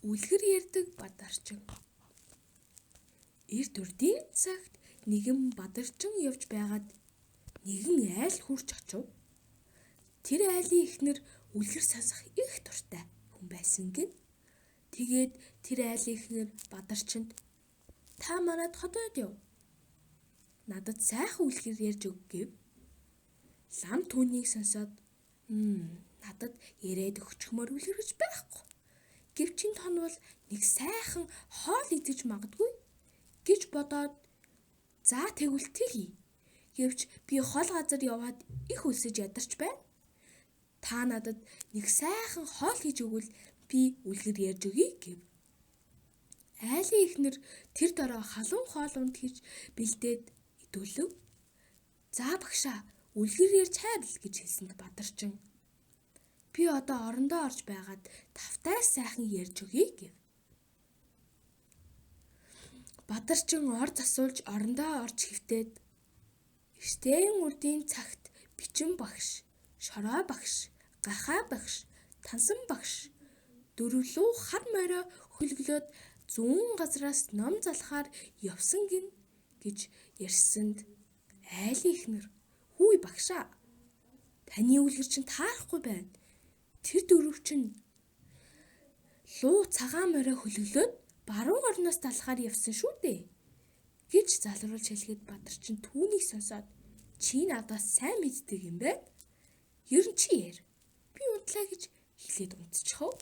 Үлгэр ярддаг Бадарчин. Эрт үрдийн цагт нэгэн Бадарчин явж байгаад нэгэн айл хурж очив. Тэр айлын эхнэр үлгэр сонсох их дуртай хүн байсан гин. Тэгээд тэр айлын эхнэр Бадарчинд "Та манад хотод яв. Надад сайхан үлгэр ярьж өг" гэв. Лам түүнийг сонсоод надад яриад өгчмөр үлгэр гэж байхгүй. Гэвч энэ хон бол нэг сайхан хоол идэж магадгүй гэж бодоод "За тэгвэл тэгье. Гэвч би хол газар яваад их өлсөж ядарч байна. Та надад нэг сайхан хоол хийж өгвөл би үлгэр ярьж өгье" гэв. Айлын эхнэр тэр дороо халуун хоолунд хийж бэлдээд идүүлв. "За багшаа, үлгэр ярьж хайрл" гэж хэлсэнд Бадарчин "Би одоо орондоо орж байгаад тавтай сайхан ярьж өгье" гэв. Бадарчин ор засуулж орондоо орж хэвтээд "Эртэн үрдийн цагт Бичин багш, Шороо багш, Гахай багш, Тансан багш дөрвөлөө хар морой хөлөглөөд зүүн газраас ном залахаар явсан гин" гэж ярьсанд айлын эхнэр "Хүй багшаа, таны үлгэр чинь таарахгүй байна. Тэр дөрөв чинь луу цагаан морой хөлөглөөд баруун орноос далахаар явсан шүү дээ" гэж залруулж хэлэхэд Бадарчин түүнийг сонсоод "Чи надаас сайн мэддэг юм байна. Ер нь чи яар. Би унтлаа" гэж хэлээд унтчихв.